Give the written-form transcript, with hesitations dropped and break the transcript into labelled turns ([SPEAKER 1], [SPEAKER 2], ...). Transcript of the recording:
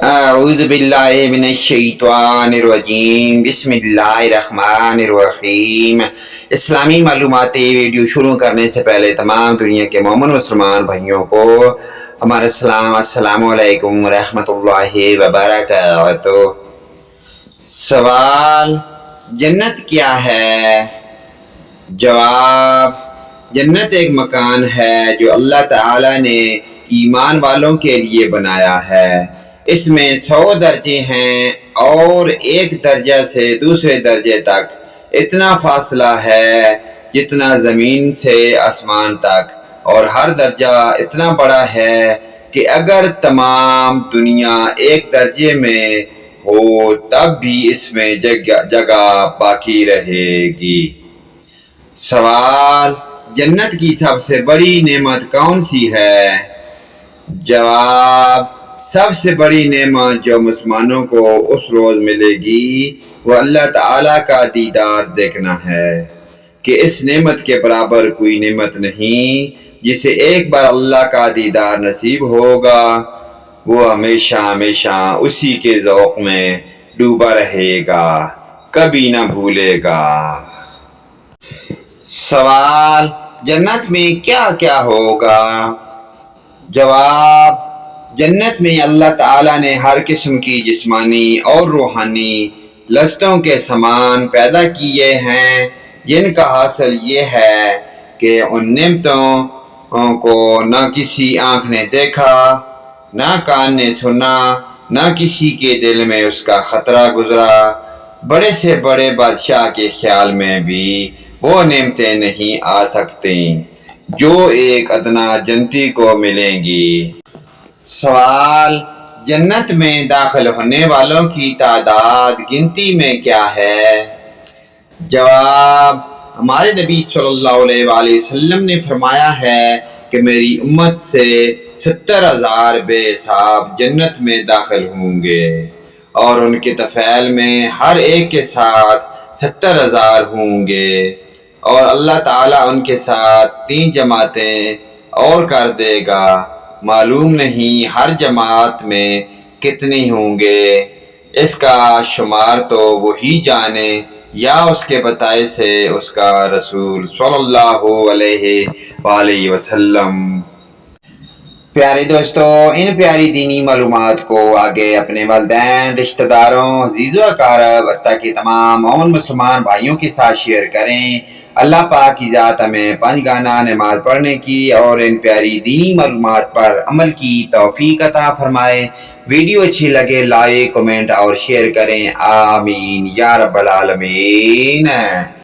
[SPEAKER 1] اعوذ باللہ من الشیطان الرجیم، بسم اللہ الرحمن الرحیم۔ اسلامی معلوماتی ویڈیو شروع کرنے سے پہلے تمام دنیا کے مومن مسلمان بھائیوں کو ہمارا سلام، السلام علیکم ورحمۃ اللہ وبرکاتہ۔ سوال: جنت کیا ہے؟ جواب: جنت ایک مکان ہے جو اللہ تعالی نے ایمان والوں کے لیے بنایا ہے۔ اس میں 100 درجے ہیں اور ایک درجہ سے دوسرے درجے تک اتنا فاصلہ ہے جتنا زمین سے آسمان تک، اور ہر درجہ اتنا بڑا ہے کہ اگر تمام دنیا ایک درجے میں ہو تب بھی اس میں جگہ باقی رہے گی۔ سوال: جنت کی سب سے بڑی نعمت کون سی ہے؟ جواب: سب سے بڑی نعمت جو مسلمانوں کو اس روز ملے گی وہ اللہ تعالیٰ کا دیدار دیکھنا ہے کہ اس نعمت کے برابر کوئی نعمت نہیں۔ جسے ایک بار اللہ کا دیدار نصیب ہوگا وہ ہمیشہ ہمیشہ اسی کے ذوق میں ڈوبا رہے گا، کبھی نہ بھولے گا۔ سوال: جنت میں کیا کیا ہوگا؟ جواب: جنت میں اللہ تعالیٰ نے ہر قسم کی جسمانی اور روحانی لذتوں کے سامان پیدا کیے ہیں، جن کا حاصل یہ ہے کہ ان نعمتوں کو نہ کسی آنکھ نے دیکھا، نہ کان نے سنا، نہ کسی کے دل میں اس کا خطرہ گزرا۔ بڑے سے بڑے بادشاہ کے خیال میں بھی وہ نعمتیں نہیں آ سکتی جو ایک ادنا جنتی کو ملیں گی۔ سوال: جنت میں داخل ہونے والوں کی تعداد گنتی میں کیا ہے؟ جواب: ہمارے نبی صلی اللہ علیہ وآلہ وسلم نے فرمایا ہے کہ میری امت سے 70,000 بے حساب جنت میں داخل ہوں گے، اور ان کے طفیل میں ہر ایک کے ساتھ 70,000 ہوں گے، اور اللہ تعالیٰ ان کے ساتھ 3 جماعتیں اور کر دے گا، معلوم نہیں ہر جماعت میں کتنے ہوں گے، اس کا شمار تو وہی جانے یا اس کے بتائے سے اس کا رسول صلی اللہ علیہ وآلہ وسلم۔ پیارے دوستو، ان پیاری دینی معلومات کو آگے اپنے والدین، رشتہ داروں، عزیز و اقارب تاکہ تمام مومن مسلمان بھائیوں کے ساتھ شیئر کریں۔ اللہ پاک کی ذات ہمیں 5 گانا نماز پڑھنے کی اور ان پیاری دینی معلومات پر عمل کی توفیق عطا فرمائے۔ ویڈیو اچھی لگے لائک، کمنٹ اور شیئر کریں، آمین یا رب العالمین۔